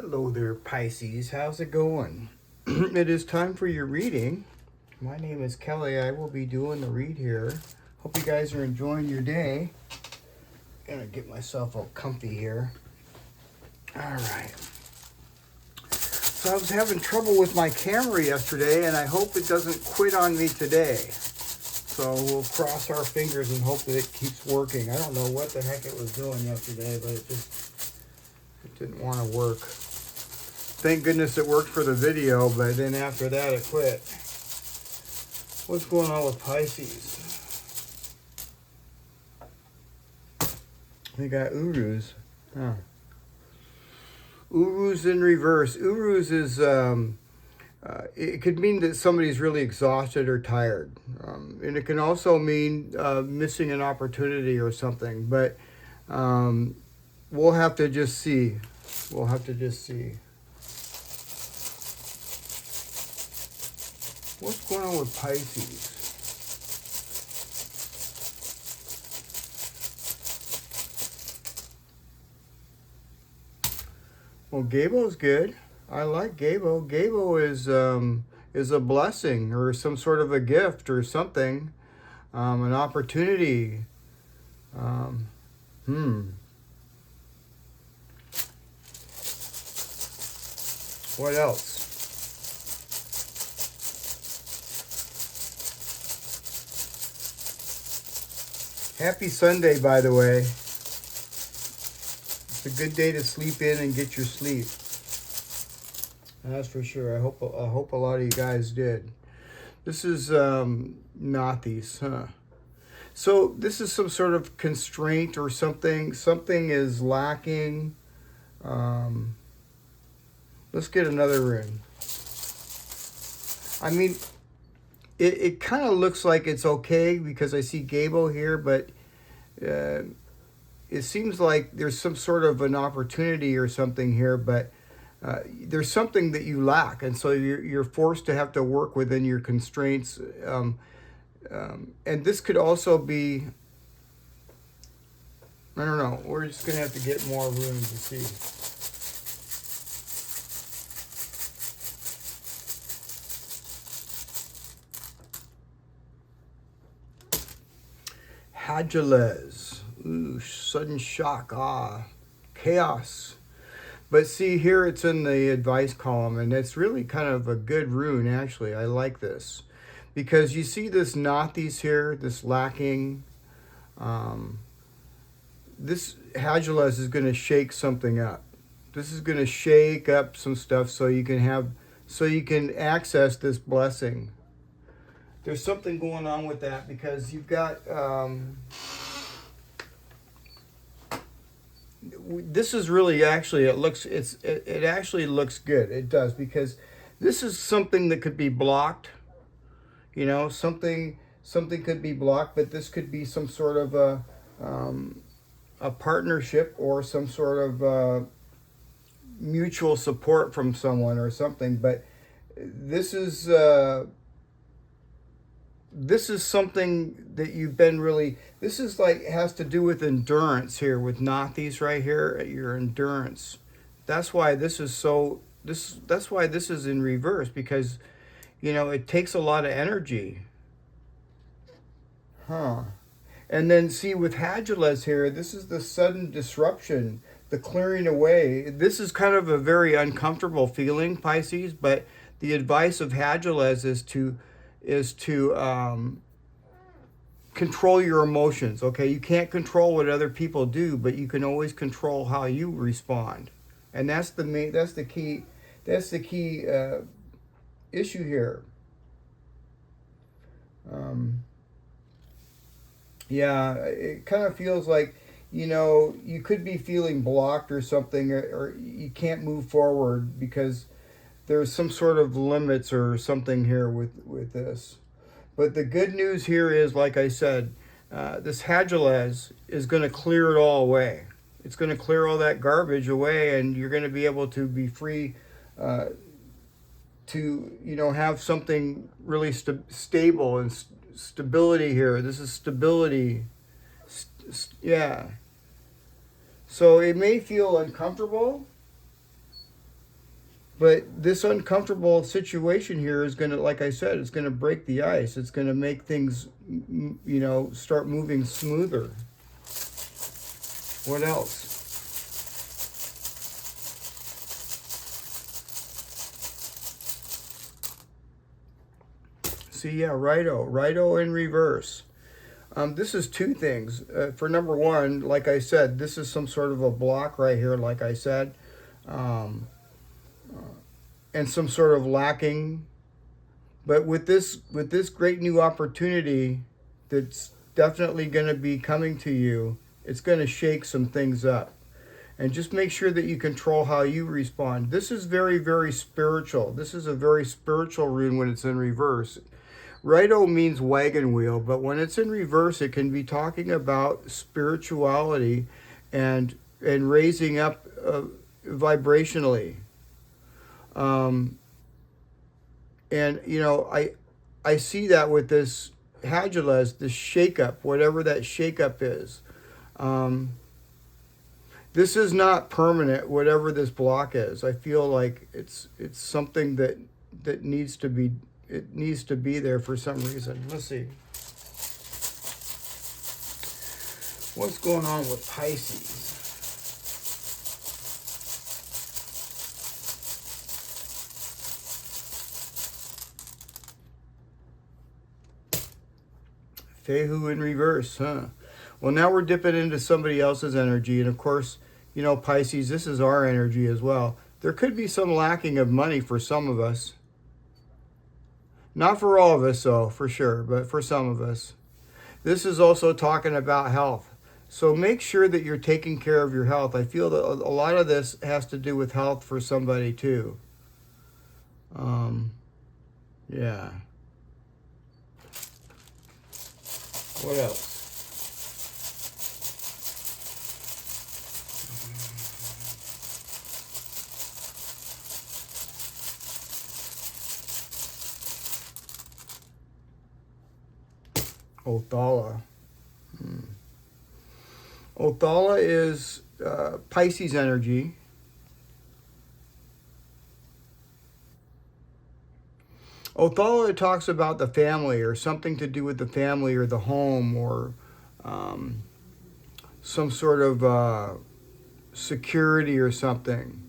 Hello there, Pisces. How's it going? It is time for your reading. My name is Kelly. I will be doing the read here. Hope you guys are enjoying your day. Gonna get myself all comfy here. All right. So I was having trouble with my camera yesterday, and I hope it doesn't quit on me today. So we'll cross our fingers and hope that it keeps working. I don't know what the heck it was doing yesterday, but it didn't want to work. Thank goodness it worked for the video, but then after that it quit. What's going on with Pisces? We got Uruz. Huh. Uruz in reverse. Uruz is, it could mean that somebody's really exhausted or tired. And it can also mean missing an opportunity or something. But we'll have to just see. We'll have to just see. What's going on with Pisces? Well, Gabo's good. I like Gabo. Gabo is a blessing or some sort of a gift or something, an opportunity. What else? Happy Sunday, by the way. It's a good day to sleep in and get your sleep. That's for sure. I hope a lot of you guys did. This is Nathi's, huh? So this is some sort of constraint or something. Something is lacking. Let's get another rune. I mean, it kind of looks like it's okay because I see Gabo here, but it seems like there's some sort of an opportunity or something here, but there's something that you lack, and so you're forced to have to work within your constraints. And this could also be, I don't know, we're just going to have to get more runes to see. Hagalaz. Ooh, sudden shock. Chaos. But see, here it's in the advice column, and it's really kind of a good rune, actually. I like this. Because you see this Nathi's here, this lacking. This Hagalaz is going to shake something up. This is going to shake up some stuff so you can access this blessing. There's something going on with that because you've got, this is really actually, it actually looks good. It does, because this is something that could be blocked. You know, something could be blocked, but this could be some sort of a partnership or some sort of mutual support from someone or something. But this is something that you've been really, this is like, has to do with endurance here with Nathi's right here, your endurance. That's why this is that's why this is in reverse, because, you know, it takes a lot of energy. And then see with Hagalaz here, this is the sudden disruption, the clearing away. This is kind of a very uncomfortable feeling, Pisces, but the advice of Hagalaz is to control your emotions. Okay, you can't control what other people do, but you can always control how you respond, and that's the key issue here. Yeah, it kind of feels like, you know, you could be feeling blocked or something, or you can't move forward because there's some sort of limits or something here with this. But the good news here is, like I said, this Hagalaz is going to clear it all away. It's going to clear all that garbage away, and you're going to be able to be free to, you know, have something really stable and stability here. This is stability. Yeah. So it may feel uncomfortable, But this uncomfortable situation here is going to, like I said, it's going to break the ice. It's going to make things, you know, start moving smoother. What else? See, yeah, righto in reverse. This is two things. For number one, like I said, this is some sort of a block right here, like I said. And some sort of lacking. But with this great new opportunity that's definitely going to be coming to you, it's going to shake some things up. And just make sure that you control how you respond. This is very, very spiritual. This is a very spiritual rune when it's in reverse. Righto means wagon wheel, but when it's in reverse, it can be talking about spirituality and raising up vibrationally. And you know, I see that with this Hagalaz, this shakeup, whatever that shakeup is. This is not permanent, whatever this block is. I feel like it's something that needs to be, it needs to be there for some reason. Let's see. What's going on with Pisces? Fehu in reverse, huh? Well, now we're dipping into somebody else's energy. And of course, you know, Pisces, this is our energy as well. There could be some lacking of money for some of us. Not for all of us, though, for sure, but for some of us. This is also talking about health. So make sure that you're taking care of your health. I feel that a lot of this has to do with health for somebody, too. Yeah. What else? Othala. Othala is Pisces energy. Othala talks about the family or something to do with the family or the home or some sort of security or something.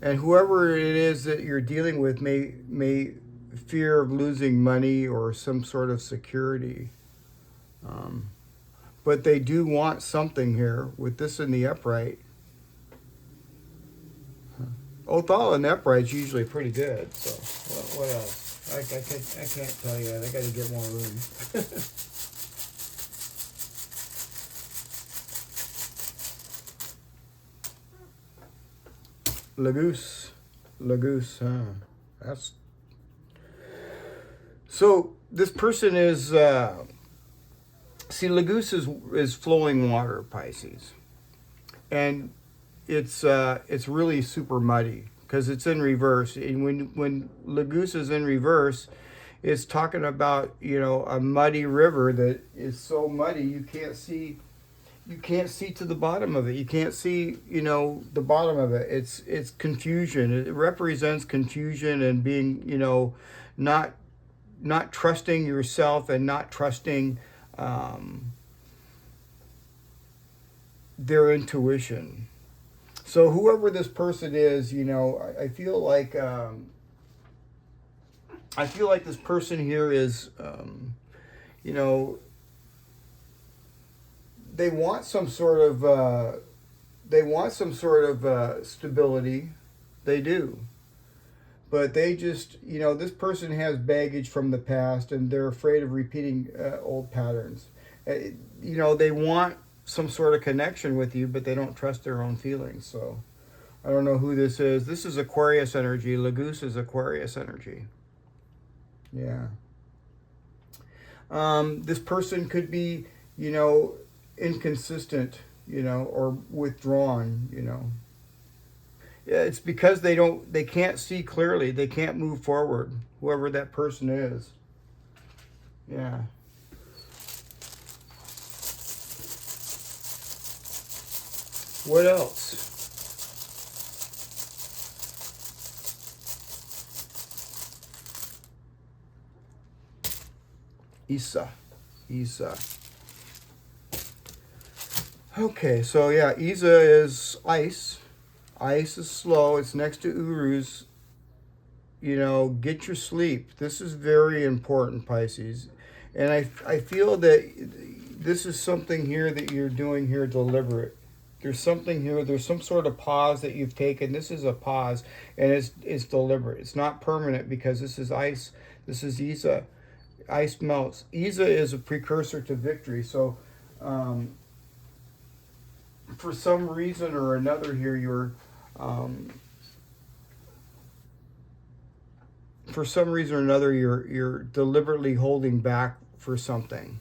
And whoever it is that you're dealing with may fear of losing money or some sort of security. But they do want something here with this in the upright. Othala in the upright is usually pretty good. So what else? I can't tell you. I got to get more room. Lagoose, huh? That's so. This person is see, Lagoose is flowing water, Pisces, and it's really super muddy because it's in reverse. And when Lagoose is in reverse, it's talking about, you know, a muddy river that is so muddy you can't see to the bottom of it. You can't see, you know, the bottom of it. It's confusion. It represents confusion and being, you know, not trusting yourself and not trusting their intuition. So whoever this person is, you know, I feel like this person here is, you know, they want some sort of stability. They do. But they just, you know, this person has baggage from the past and they're afraid of repeating old patterns. You know, they want some sort of connection with you, but they don't trust their own feelings. So I don't know who this is. This is Aquarius energy. Lagoose is Aquarius energy. Yeah. This person could be, you know, inconsistent, you know, or withdrawn, you know. Yeah, it's because they can't see clearly. They can't move forward, whoever that person is. Yeah. What else? Isa. Isa. Okay, so yeah, Isa is ice. Ice is slow. It's next to Uruz. You know, get your sleep. This is very important, Pisces. And I feel that this is something here that you're doing here deliberate. There's something here. There's some sort of pause that you've taken. This is a pause, and it's deliberate. It's not permanent because this is ice. This is Isa. Ice melts. Isa is a precursor to victory. So, for some reason or another here, you're for some reason or another you're deliberately holding back for something.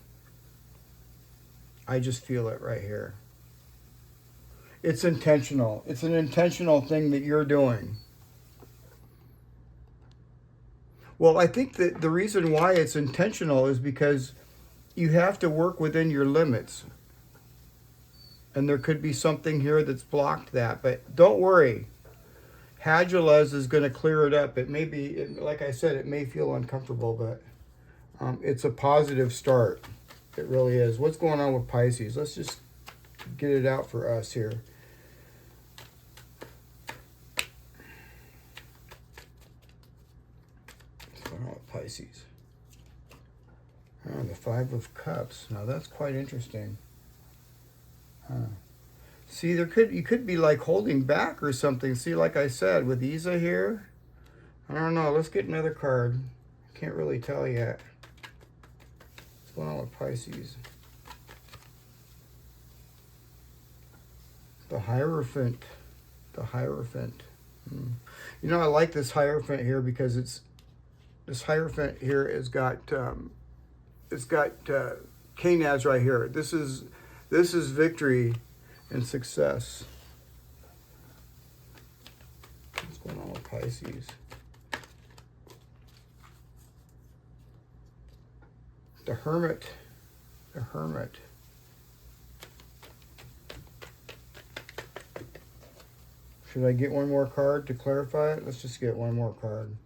I just feel it right here. It's intentional. It's an intentional thing that you're doing. Well, I think that the reason why it's intentional is because you have to work within your limits. And there could be something here that's blocked that. But don't worry. Hagalaz is going to clear it up. It may be, like I said, it may feel uncomfortable, but it's a positive start. It really is. What's going on with Pisces? Let's just get it out for us here. What's going on with Pisces? Oh, the Five of Cups. Now that's quite interesting. See, you could be like holding back or something. See, like I said, with Isa here, I don't know. Let's get another card. Can't really tell yet. What's going on with Pisces? The Hierophant. The Hierophant. You know, I like this Hierophant here because this Hierophant here has got Canaz right here. This is victory and success. What's going on with Pisces? The Hermit. The Hermit. Should I get one more card to clarify it? Let's just get one more card.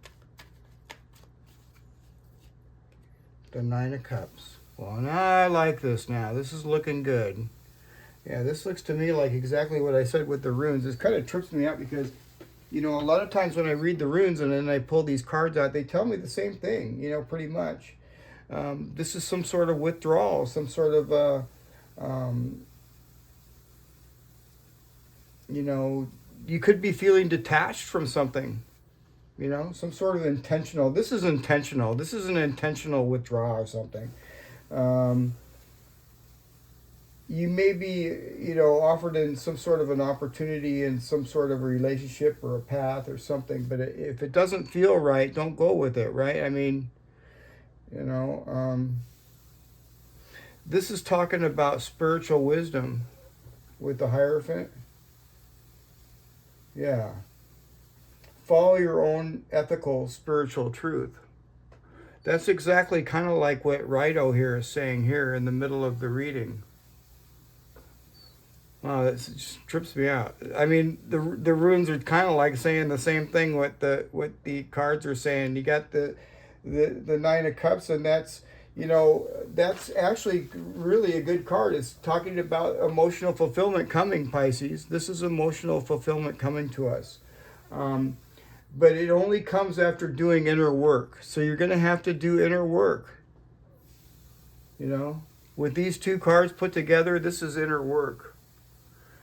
The Nine of Cups. Well, now I like this now. This is looking good. Yeah, this looks to me like exactly what I said with the runes. This kind of trips me out because, you know, a lot of times when I read the runes and then I pull these cards out, they tell me the same thing, you know, pretty much. This is some sort of withdrawal, some sort of, you know, you could be feeling detached from something, you know, some sort of intentional. This is intentional. This is an intentional withdrawal or something. You may be, you know, offered in some sort of an opportunity in some sort of a relationship or a path or something, but if it doesn't feel right, don't go with it, right? I mean, you know, this is talking about spiritual wisdom with the Hierophant. Yeah. Follow your own ethical, spiritual truth. That's exactly kind of like what Rido here is saying here in the middle of the reading. Wow, that just trips me out. I mean, the runes are kind of like saying the same thing what the cards are saying. You got the Nine of Cups, and that's, you know, that's actually really a good card. It's talking about emotional fulfillment coming, Pisces. This is emotional fulfillment coming to us. But it only comes after doing inner work. So you're going to have to do inner work. You know, with these two cards put together, this is inner work.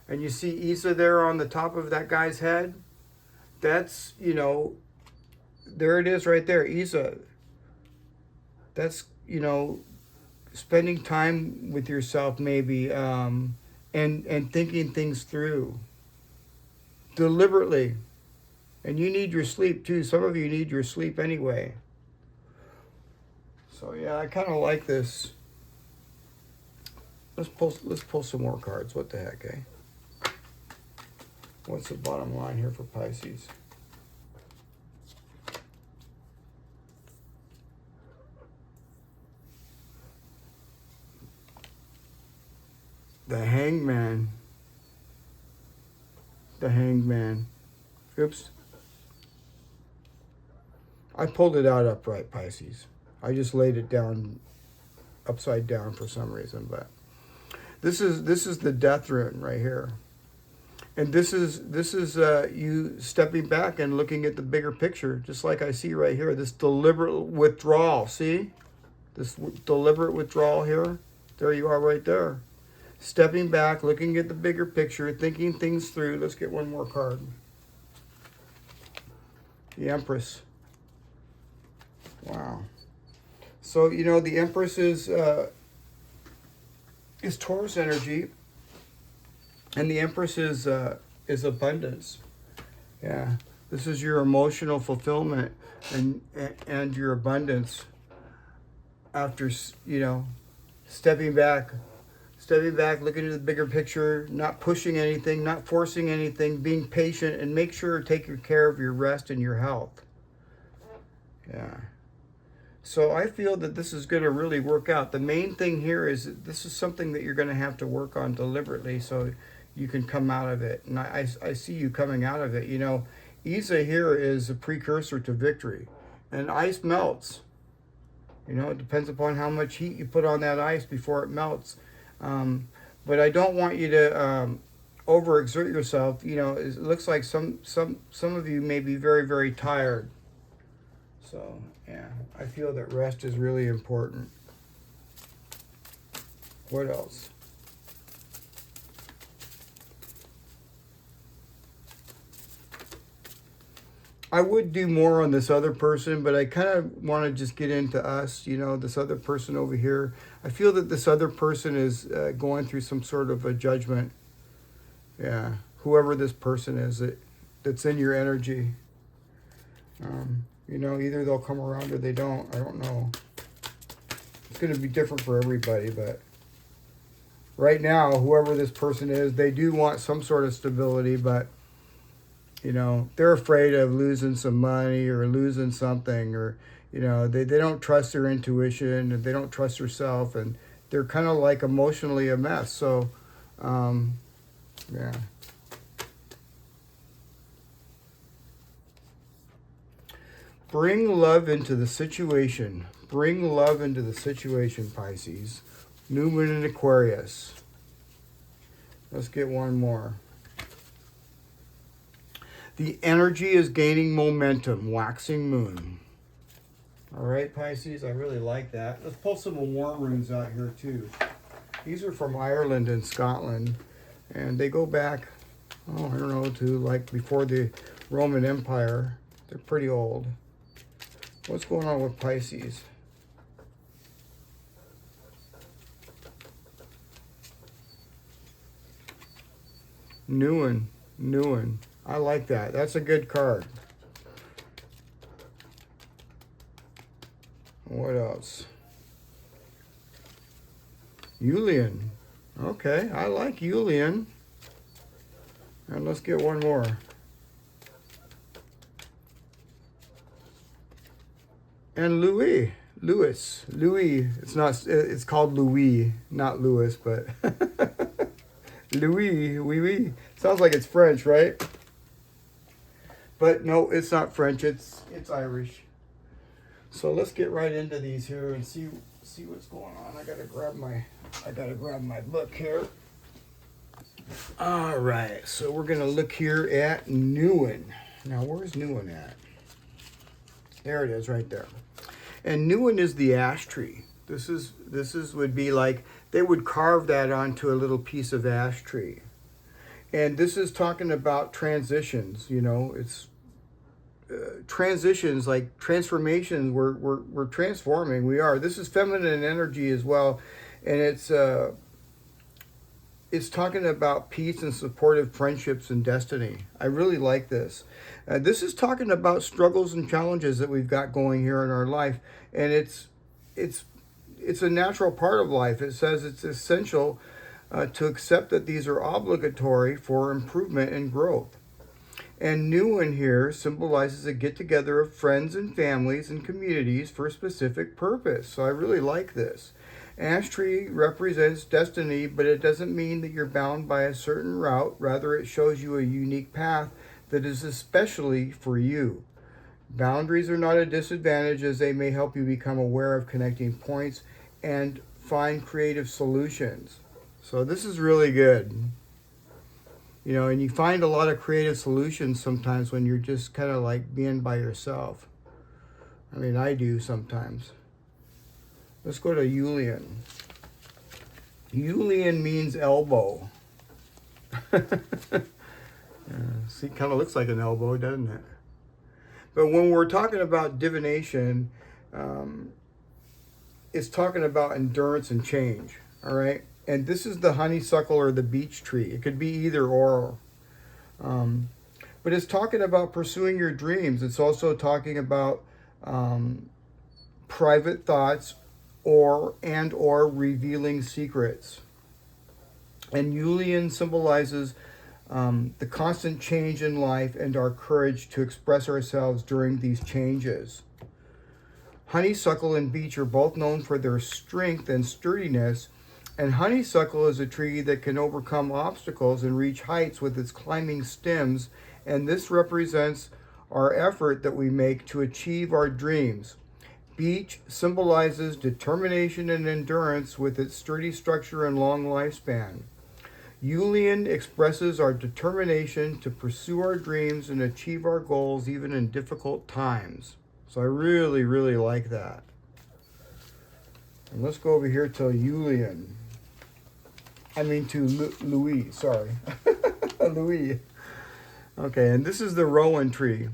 And you see Isa there on the top of that guy's head? That's, you know, there it is right there, Isa. That's, you know, spending time with yourself maybe, and thinking things through deliberately. And you need your sleep too. Some of you need your sleep anyway. So yeah, I kind of like this. Let's pull some more cards. What the heck, eh? What's the bottom line here for Pisces? The Hangman. The Hangman. Oops. I pulled it out upright, Pisces. I just laid it down upside down for some reason, but this is the death rune right here. And this is you stepping back and looking at the bigger picture, just like I see right here, this deliberate withdrawal. See? This deliberate withdrawal here. There you are right there. Stepping back, looking at the bigger picture, thinking things through. Let's get one more card. The Empress. Wow. So, you know, the Empress is Taurus energy. And the Empress is abundance. Yeah, this is your emotional fulfillment and your abundance. After, you know, stepping back, looking at the bigger picture, not pushing anything, not forcing anything, being patient, and make sure to take care of your rest and your health. Yeah. So I feel that this is going to really work out. The main thing here is that this is something that you're going to have to work on deliberately, so you can come out of it. And I see you coming out of it. You know, Isa here is a precursor to victory. And ice melts. You know, it depends upon how much heat you put on that ice before it melts. But I don't want you to overexert yourself. You know, it looks like some of you may be very, very tired. So, yeah, I feel that rest is really important. What else? I would do more on this other person, but I kind of want to just get into us, you know, this other person over here. I feel that this other person is going through some sort of a judgment. Yeah, whoever this person is that's in your energy. You know, either they'll come around or they don't. I don't know. It's going to be different for everybody, but right now, whoever this person is, they do want some sort of stability, but you know, they're afraid of losing some money or losing something, or, you know, they don't trust their intuition, and they don't trust themselves, and they're kind of like emotionally a mess. So, yeah. Bring love into the situation. Bring love into the situation, Pisces. New Moon in Aquarius. Let's get one more. The energy is gaining momentum, waxing moon. All right, Pisces, I really like that. Let's pull some war runes out here, too. These are from Ireland and Scotland, and they go back, oh, I don't know, to like before the Roman Empire. They're pretty old. What's going on with Pisces? New one. I like that. That's a good card. What else? Julian. Okay, I like Julian. And let's get one more. And Louis. It's called Louis, not Louis, but Louis, oui. Sounds like it's French, right? But no, it's not French. It's Irish. So let's get right into these here and see what's going on. I gotta grab my book here. All right, so we're gonna look here at Newen. Now, where's Newen at? There it is, right there. And Newen is the ash tree. This would be like they would carve that onto a little piece of ash tree. And this is talking about transitions. You know, it's transitions, like transformations. We're transforming. We are. This is feminine energy as well, and it's talking about peace and supportive friendships and destiny. I really like this. This is talking about struggles and challenges that we've got going here in our life, and it's a natural part of life. It says it's essential to accept that these are obligatory for improvement and growth. And Newen here symbolizes a get-together of friends and families and communities for a specific purpose. So I really like this. Ash tree represents destiny, but it doesn't mean that you're bound by a certain route. Rather, it shows you a unique path that is especially for you. Boundaries are not a disadvantage, as they may help you become aware of connecting points and find creative solutions. So this is really good. You know, and you find a lot of creative solutions sometimes when you're just kind of like being by yourself. I mean, I do sometimes. Let's go to Julian. Julian means elbow. See, kind of looks like an elbow, doesn't it? But when we're talking about divination, it's talking about endurance and change, all right? And this is the honeysuckle or the beech tree. It could be either or. But it's talking about pursuing your dreams. It's also talking about private thoughts or revealing secrets. And Julian symbolizes the constant change in life and our courage to express ourselves during these changes. Honeysuckle and beech are both known for their strength and sturdiness, and honeysuckle is a tree that can overcome obstacles and reach heights with its climbing stems, and this represents our effort that we make to achieve our dreams. Beech symbolizes determination and endurance with its sturdy structure and long lifespan. Julian expresses our determination to pursue our dreams and achieve our goals even in difficult times. So I really, really like that. And let's go over here to Julian. I mean to Louis, sorry. Louis. Okay, and this is the rowan tree.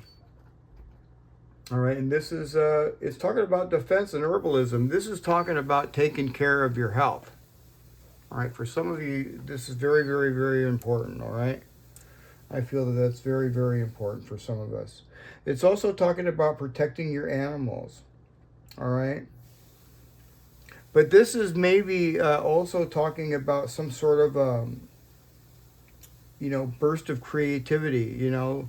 All right, and this is, it's talking about defense and herbalism. This is talking about taking care of your health. All right, for some of you, this is very, very, very important, all right? I feel that that's very, very important for some of us. It's also talking about protecting your animals, all right? But this is maybe also talking about some sort of, you know, burst of creativity, you know.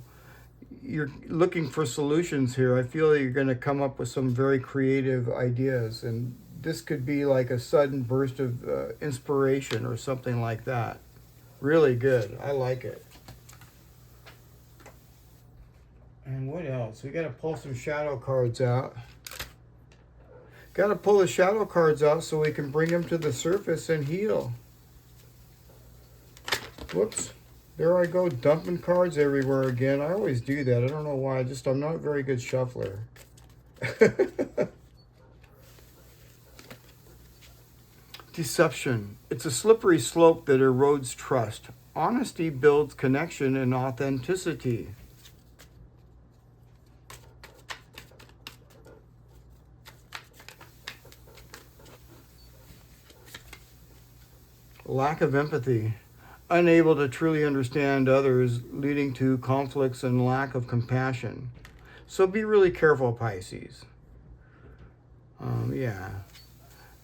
You're looking for solutions here. I feel that you're going to come up with some very creative ideas, and this could be like a sudden burst of inspiration or something like that. Really good. I like it. And what else? We got to pull some shadow cards out. Got to pull the shadow cards out so we can bring them to the surface and heal. Whoops. There I go, dumping cards everywhere again. I always do that. I don't know why. I'm not a very good shuffler. Deception. It's a slippery slope that erodes trust. Honesty builds connection and authenticity. Lack of empathy. Unable to truly understand others, leading to conflicts and lack of compassion. So be really careful, Pisces. Yeah.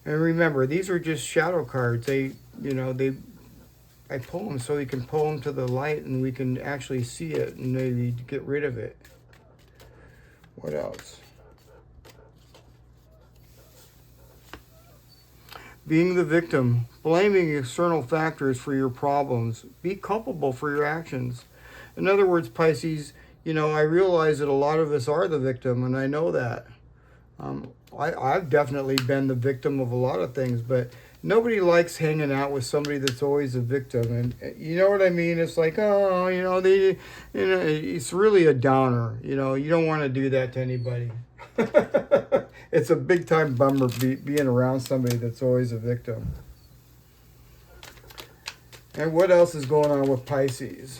And remember, these are just shadow cards. I pull them so you can pull them to the light and we can actually see it and maybe get rid of it. What else? Being the victim, blaming external factors for your problems. Be culpable for your actions. In other words, Pisces, you know, I realize that a lot of us are the victim, and I know that. I've definitely been the victim of a lot of things, but nobody likes hanging out with somebody that's always a victim. And you know what I mean? It's like, oh, it's really a downer. You know, you don't want to do that to anybody. It's a big time bummer being around somebody that's always a victim. And what else is going on with Pisces?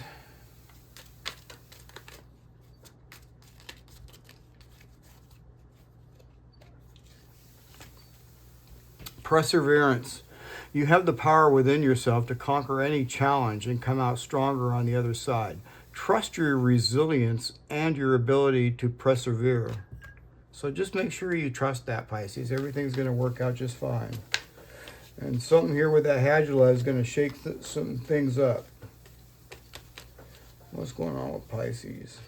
Perseverance. You have the power within yourself to conquer any challenge and come out stronger on the other side. Trust your resilience and your ability to persevere. So just make sure you trust that, Pisces. Everything's going to work out just fine. And something here with that Hagalaz is going to shake some things up. What's going on with Pisces?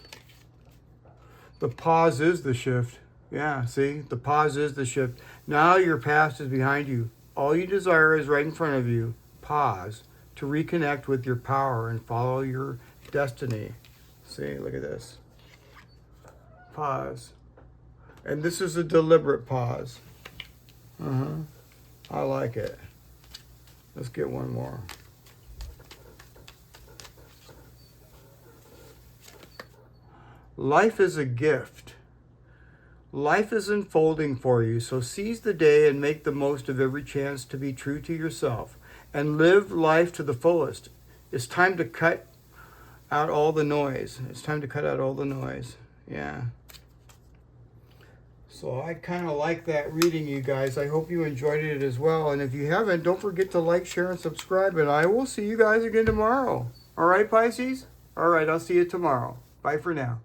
The pause is the shift. Yeah, see? The pause is the shift. Now your past is behind you. All you desire is right in front of you. Pause to reconnect with your power and follow your destiny. See, look at this. Pause. And this is a deliberate pause. I like it. Let's get one more. Life is a gift. Life is unfolding for you, so seize the day and make the most of every chance to be true to yourself and live life to the fullest. It's time to cut out all the noise. It's time to cut out all the noise. Yeah. So I kind of like that reading, you guys. I hope you enjoyed it as well. And if you haven't, don't forget to like, share, and subscribe. And I will see you guys again tomorrow. All right, Pisces? All right, I'll see you tomorrow. Bye for now.